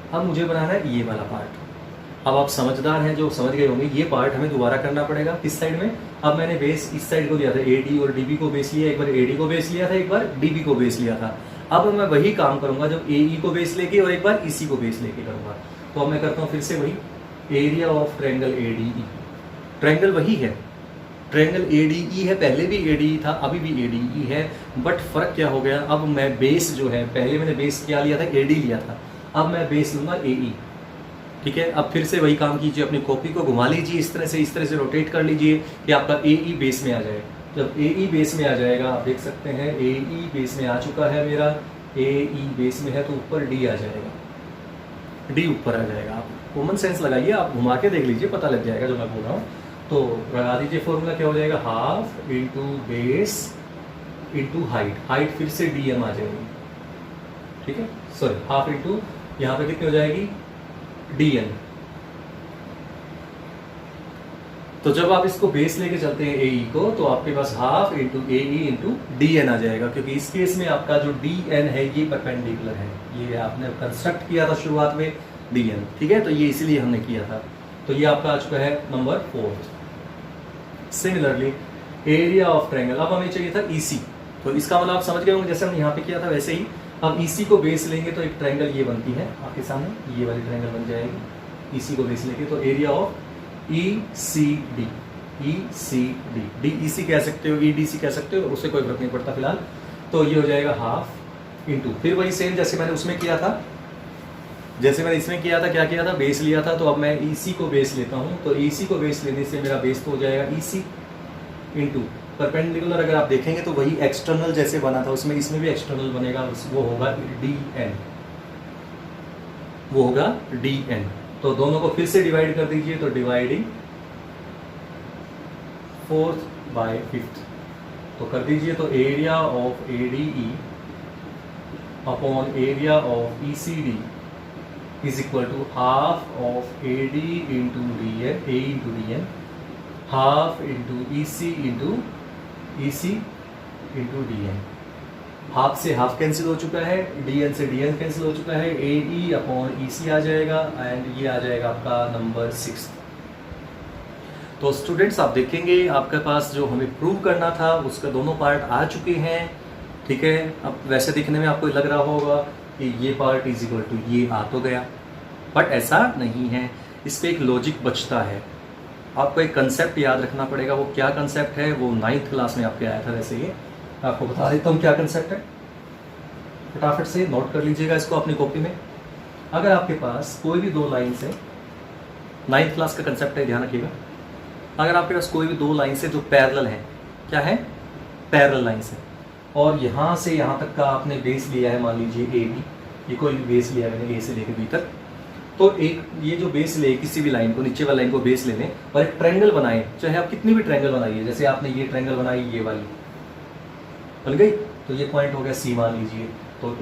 अब मुझे बनाना है ये वाला पार्ट। अब आप समझदार हैं जो समझ गए होंगे, ये पार्ट हमें दोबारा करना पड़ेगा किस साइड में। अब मैंने बेस इस साइड को लिया था, AD और DB को बेस लिया, एक बार AD को बेस लिया था, एक बार DB को बेस लिया था। अब मैं वही काम करूंगा जब AE को बेस लेके और एक बार EC को बेस लेके करूंगा। तो अब मैं करता हूँ फिर से वही, area of triangle ADE। Triangle वही है, ट्रायंगल ADE है, पहले भी ADE था, अभी भी ADE है, बट फर्क क्या हो गया, अब मैं बेस जो है, पहले मैंने बेस क्या लिया था, AD लिया था, अब मैं बेस लूंगा AE। ठीक है, अब फिर से वही काम कीजिए, अपनी कॉपी को घुमा लीजिए इस तरह से रोटेट कर लीजिए कि आपका AE बेस में आ जाए। जब AE बेस में आ जाएगा, आप देख सकते हैं AE बेस में आ चुका है मेरा, AE बेस में है तो ऊपर D आ जाएगा, D ऊपर आ जाएगा। आप कॉमन सेंस लगाइए, आप घुमा के देख लीजिए, पता लग जाएगा जो मैं बोल रहा हूँ। तो लगा दीजिए फॉर्मूला, क्या हो जाएगा, half into base into height, height फिर से DM आ जाएगी। ठीक है, सॉरी हाफ इंटू यहाँ पे कितनी हो जाएगी, DN। तो जब आप इसको बेस लेके चलते हैं AE को, तो आपके पास half into AE into DN आ जाएगा, क्योंकि इस केस में आपका जो DN है ये परपेंडिकुलर है, ये आपने कंस्ट्रक्ट किया था शुरुआत में DN। ठीक है, तो ये इसीलिए हमने किया था। तो ये आपका आ चुका है number 4। Similarly area of triangle, अब हमें चाहिए था EC, तो इसका मतलब आप समझ गए होंगे, जैसे हमने यहाँ पे किया था वैसे ही अब EC को बेस लेंगे तो एक ट्रायंगल ये बनती है आपके सामने, ये वाली ट्रायंगल बन जाएगी EC को बेस लेंगे। तो area of ECD, ECD, DEC कह सकते हो, EDC कह सकते हो, उससे कोई फर्क नहीं पड़ता फिलहाल। तो ये हो जाएगा हाफ इंटू, फिर वही सेम जैसे मैंने उसमें किया था, जैसे मैंने इसमें किया था, क्या किया था, बेस लिया था, तो अब मैं EC को बेस लेता हूँ। तो EC को बेस लेने से मेरा बेस तो हो जाएगा EC इंटू परपेंडिकुलर, अगर आप देखेंगे तो वही एक्सटर्नल जैसे बना था उसमें, इसमें भी एक्सटर्नल बनेगा, वो होगा DN, वो होगा DN। तो दोनों को फिर से डिवाइड कर दीजिए, तो डिवाइडिंग 4th बाय 5th, तो कर दीजिए। तो area of ADE upon area of ECD is equal to half of AD into DN, A into DN, half into EC into EC into DN। Half से half cancel हो चुका है, DN से DN cancel हो चुका है, AE upon EC आ जाएगा, and ये आ जाएगा आपका नंबर 6। तो स्टूडेंट्स आप देखेंगे आपके पास जो हमें प्रूव करना था उसका दोनों पार्ट आ चुके हैं। ठीक है, अब वैसे दिखने में आपको लग रहा होगा कि ये पार्ट इज इक्वल टू ये आ तो गया, बट ऐसा नहीं है, इस पर एक लॉजिक बचता है। आपको एक कंसेप्ट याद रखना पड़ेगा, वो क्या कंसेप्ट है, वो 9th क्लास में आपके आया था। वैसे ये आपको बता देता हूँ क्या कंसेप्ट है, फटाफट से नोट कर लीजिएगा इसको अपनी कॉपी में। अगर आपके पास कोई भी दो लाइन से, 9th क्लास का कंसेप्ट है, ध्यान रखिएगा, अगर आपके पास कोई भी दो लाइन से जो पैरेलल है, क्या है, पैरेलल लाइन से, और यहाँ से यहाँ तक का आपने बेस लिया है, मान लीजिए AB, ये कोई भी बेस लिया है मैंने A से लेकर B तक, तो एक ये जो बेस ले, किसी भी लाइन को, नीचे वाली लाइन को बेस ले लें और एक ट्रायंगल बनाएं, चाहे आप कितनी भी ट्रायंगल बनाइए, जैसे आपने ये ट्रायंगल बनाई, ये वाली बन गई, तो ये पॉइंट हो गया C मान लीजिए, तो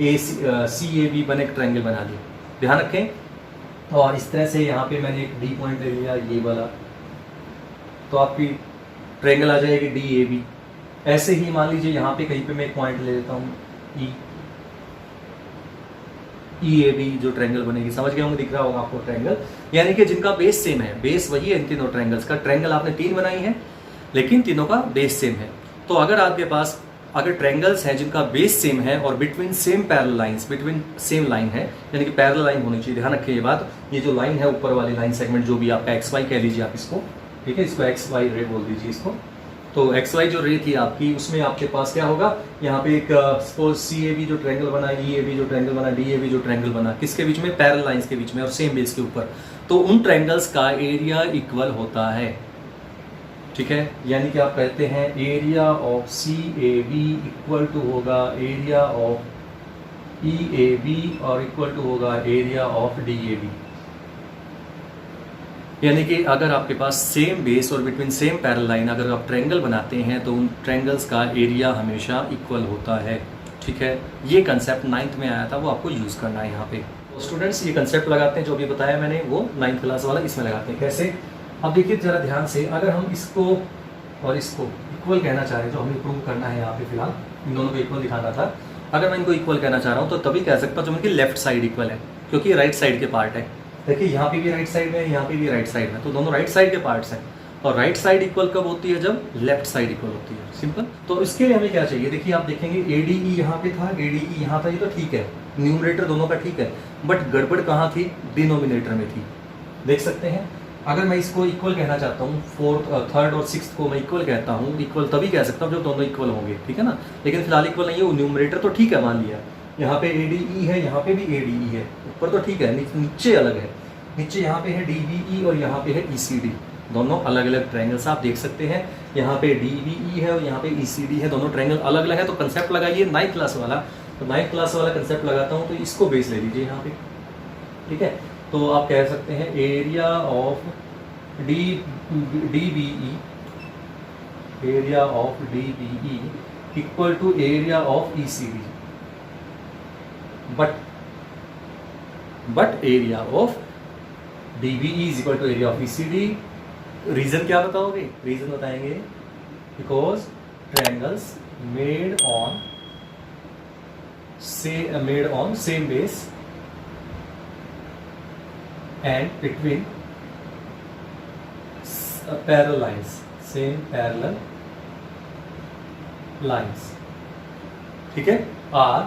CAB बने एक ट्रायंगल बना लिया, ध्यान रखें। और इस तरह से यहाँ पे मैंने एक D पॉइंट ले लिया, ये वाला, तो आपकी ट्रायंगल आ जाएगी DAB। ऐसे ही मान लीजिए यहाँ पे कहीं पे मैं एक पॉइंट ले लेता हूँ EAB, जो ट्रायंगल बनेगी, समझ गए होंगे, दिख रहा होगा आपको ट्रायंगल, यानी कि जिनका बेस सेम है, बेस वही है इन तीनों ट्रायंगल्स का, ट्रायंगल आपने 3 बनाई है लेकिन तीनों का बेस सेम है। तो अगर आपके पास अगर ट्रायंगल्स हैं जिनका बेस सेम है और between same parallel lines, between same line है, यानी कि पैरेलल लाइन होनी चाहिए, ध्यान रखिए ये बात। ये जो लाइन है ऊपर वाली लाइन सेगमेंट, जो भी आपका XY कह लीजिए आप इसको, ठीक है, इसको XY रे बोल दीजिए इसको। तो XY जो रे थी आपकी, उसमें आपके पास क्या होगा, यहाँ पे एक सपोज CAB जो ट्रायंगल बना, EAB जो ट्रायंगल बना, DAB जो ट्रायंगल बना, किसके बीच में, पैरेलल लाइंस के बीच में और सेम बेस के ऊपर, तो उन ट्रायंगल्स का एरिया इक्वल होता है। ठीक है, यानी कि आप कहते हैं area of CAB equal to होगा एरिया ऑफ EAB और इक्वल टू होगा एरिया ऑफ DAB। यानी कि अगर आपके पास सेम बेस और बिटवीन सेम पैरेलल लाइन अगर आप ट्रायंगल बनाते हैं तो उन ट्रायंगल्स का एरिया हमेशा इक्वल होता है। ठीक है, ये कंसेप्ट 9th में आया था, वो आपको यूज़ करना है यहाँ पे। तो स्टूडेंट्स ये कंसेप्ट लगाते हैं, जो भी बताया मैंने वो 9th क्लास वाला इसमें लगाते हैं। कैसे, अब देखिए ज़रा ध्यान से, अगर हम इसको और इसको इक्वल कहना चाह रहे हैं, जो हमें प्रूव करना है यहाँ पे फिलहाल, इन दोनों को इक्वल दिखाना था, अगर मैं इनको इक्वल कहना चाह रहा हूँ तो तभी कह सकता हूँ जब उनकी लेफ्ट साइड इक्वल है, क्योंकि राइट साइड के पार्ट है। देखिए यहाँ पे भी राइट साइड में, यहाँ पे भी राइट साइड में, तो दोनों राइट साइड के पार्ट्स हैं। और राइट साइड इक्वल कब होती है, जब लेफ्ट साइड इक्वल होती है। सिंपल। तो इसके लिए हमें क्या चाहिए, देखिए आप देखेंगे ADE यहाँ पे था, ADE यहाँ था, ये तो ठीक है, न्यूमरेटर दोनों का ठीक है, बट गड़बड़ कहाँ थी, डिनोमिनेटर में थी। देख सकते हैं, अगर मैं इसको इक्वल कहना चाहता हूँ, थर्ड और सिक्स्थ को मैं इक्वल कहता हूँ, इक्वल तभी कह सकता हूँ जब दोनों इक्वल होंगे, ठीक है ना। लेकिन फिलहाल इक्वल नहीं है, वो न्यूमरेटर तो ठीक है मान लिया, यहाँ पे ADE है, यहाँ पे भी ADE है, ऊपर तो ठीक है, नीचे अलग है, नीचे यहाँ पे है DBE और यहाँ पे है ECD, दोनों अलग अलग ट्रायंगल्स आप देख सकते हैं। यहाँ पे DBE है और यहाँ पे ECD है, दोनों ट्रायंगल अलग अलग है। तो कंसेप्ट लगाइए 9th क्लास वाला, तो 9th क्लास वाला कंसेप्ट लगाता हूँ, तो इसको बेस ले लीजिए यहाँ पे, ठीक है। तो आप कह सकते हैं area of DBE equal to area of ECD, but area of DBE is equal to area of ECD। Reason क्या बताओगे, रीजन बताएंगे because triangles made on same base and between parallel lines, same parallel lines, ठीक है, are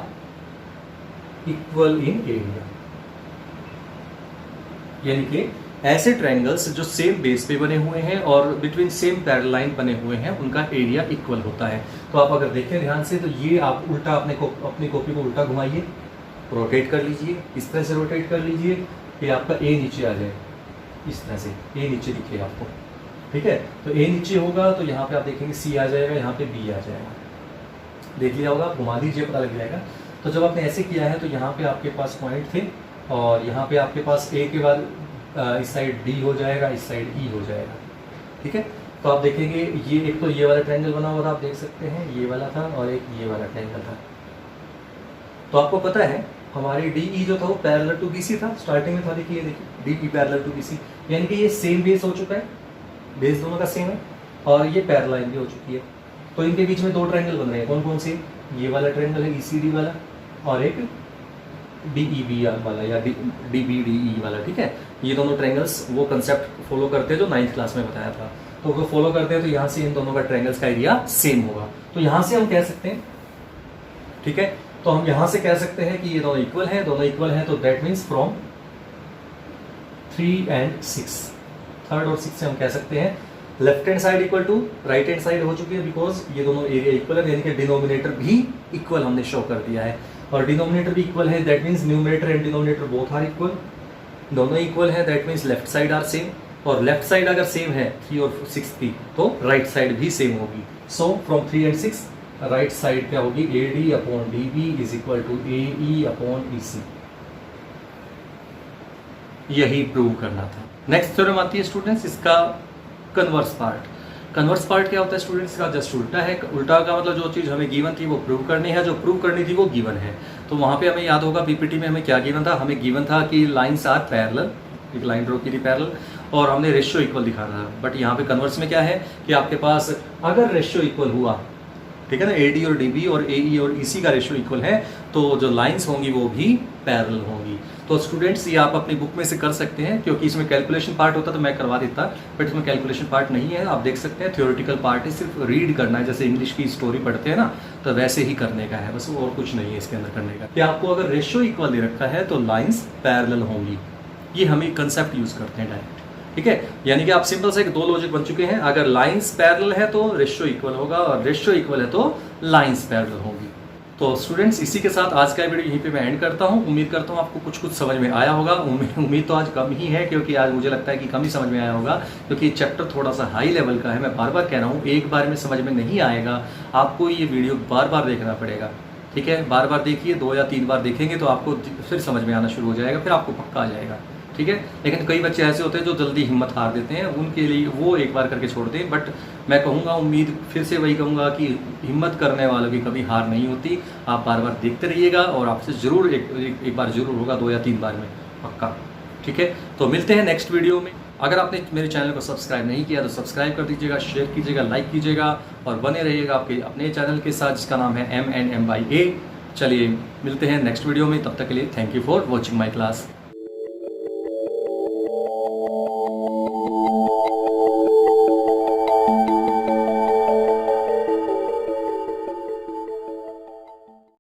equal in area। यानी कि ऐसे triangles जो same base पे बने हुए हैं और बिटवीन सेम पैरेलल लाइन बने हुए हैं, उनका एरिया इक्वल होता है। तो आप अगर देखें ध्यान से, तो ये आप उल्टा अपनी कॉपी को उल्टा घुमाइए, रोटेट कर लीजिए, इस तरह से रोटेट कर लीजिए कि आपका A नीचे आ जाए, इस तरह से A नीचे दिखे आपको, ठीक है। तो A नीचे होगा तो यहाँ पे आप देखेंगे C आ जाएगा, यहाँ पे B आ जाएगा, देख लिया होगा, घुमा दीजिए पता लग जाएगा। तो जब आपने ऐसे किया है तो यहाँ पे आपके पास पॉइंट थे और यहाँ पे आपके पास A के बाद इस साइड D हो जाएगा, इस साइड E हो जाएगा, ठीक है। तो आप देखेंगे ये एक तो ये वाला ट्रायंगल बना हुआ था, आप देख सकते हैं ये वाला था और एक ये वाला ट्रायंगल था। तो आपको पता है हमारी DE जो था वो पैरेलल टू BC था, स्टार्टिंग में था, देखिए DE पैरेलल टू BC, यानी कि ये सेम बेस हो चुका है, बेस दोनों का सेम है और ये पैरेलल लाइन भी हो चुकी है। तो इनके बीच में दो ट्रायंगल बन रहे हैं, कौन कौन से, ये वाला ट्रायंगल है ECD वाला और एक DEB वाला या DBDE वाला, ठीक है। ये दोनों ट्रायंगल्स वो कंसेप्ट फॉलो करते हैं जो 9th क्लास में बताया था, तो वो फॉलो करते हैं। तो यहाँ से इन दोनों का ट्रायंगल्स का एरिया सेम होगा, तो यहाँ से हम कह सकते हैं, ठीक है। तो हम यहां से कह सकते हैं कि ये दोनों इक्वल हैं, तो that means from 3 and 6, third और 6 से हम कह सकते हैं left hand side equal to right hand side हो चुकी है, बिकॉज ये दोनों एरिया इक्वल है, यानी कि डिनोमिनेटर भी इक्वल हमने शो कर दिया है और डिनोमिनेटर भी इक्वल है, that means numerator and denominator both are equal, दोनों इक्वल है, that means left side are same, और लेफ्ट साइड अगर सेम है 3 और 6 की तो राइट साइड भी सेम होगी। So from 3 and 6 right side क्या होगी, AD upon DB is equal to AE upon EC। यही प्रूव करना था। नेक्स्ट थ्योरम आती है स्टूडेंट्स इसका कन्वर्स पार्ट। कन्वर्स पार्ट क्या होता है स्टूडेंट्स का, जस्ट उल्टा है। उल्टा का मतलब जो चीज़ हमें गिवन थी वो प्रूव करनी है, जो प्रूव करनी थी वो गिवन है। तो वहाँ पे हमें याद होगा PPT में हमें क्या गिवन था, हमें गिवन था कि लाइन्स आर पैरेलल, एक लाइन ड्रॉ की थी पैरेलल और हमने रेशियो इक्वल दिखाना था। बट यहाँ पे कन्वर्स में क्या है कि आपके पास अगर रेशियो इक्वल हुआ, ठीक है ना, AD और DB और AE और EC का रेशियो इक्वल है तो जो लाइंस होंगी वो भी पैरेलल होंगी। तो स्टूडेंट्स ये आप अपनी बुक में से कर सकते हैं, क्योंकि इसमें कैलकुलेशन पार्ट होता तो मैं करवा देता, बट इसमें कैलकुलेशन पार्ट नहीं है। आप देख सकते हैं थ्योरेटिकल पार्ट है, सिर्फ रीड करना है, जैसे इंग्लिश की स्टोरी पढ़ते हैं ना, तो वैसे ही करने का है बस, और कुछ नहीं है इसके अंदर करने का। कि आपको अगर रेशियो इक्वल दे रखा है तो लाइन्स पैरेलल होंगी, ये हम कंसेप्ट यूज करते हैं डायरेक्ट, ठीक है। यानी कि आप सिंपल से दो लॉजिक बन चुके हैं, अगर लाइंस पैरेलल है तो रेशियो इक्वल होगा और रेशियो इक्वल है तो लाइंस पैरेलल होगी। तो स्टूडेंट्स इसी के साथ आज का वीडियो यहीं पे मैं एंड करता हूं। उम्मीद करता हूं आपको कुछ समझ में आया होगा। उम्मीद तो आज कम ही है, क्योंकि आज मुझे लगता है कि कम ही समझ में आया होगा, क्योंकि चैप्टर थोड़ा सा हाई लेवल का है। मैं बार बार कह रहा हूँ, एक बार में समझ में नहीं आएगा, आपको ये वीडियो बार बार देखना पड़ेगा, ठीक है। बार बार देखिए, 2 या 3 बार देखेंगे तो आपको फिर समझ में आना शुरू हो जाएगा, फिर आपको पक्का आ जाएगा, ठीक है। लेकिन कई बच्चे ऐसे होते हैं जो जल्दी हिम्मत हार देते हैं, उनके लिए वो एक बार करके छोड़ दें। बट मैं कहूँगा, उम्मीद फिर से वही कहूँगा कि हिम्मत करने वालों की कभी हार नहीं होती। आप बार बार देखते रहिएगा और आपसे ज़रूर एक बार ज़रूर होगा, 2 या 3 बार में पक्का, ठीक है। तो मिलते हैं नेक्स्ट वीडियो में। अगर आपने मेरे चैनल को सब्सक्राइब नहीं किया तो सब्सक्राइब कर दीजिएगा, शेयर कीजिएगा, लाइक कीजिएगा और बने रहिएगा आपके अपने चैनल के साथ जिसका नाम है MNM by A। चलिए मिलते हैं नेक्स्ट वीडियो में, तब तक के लिए thank you for watching my class.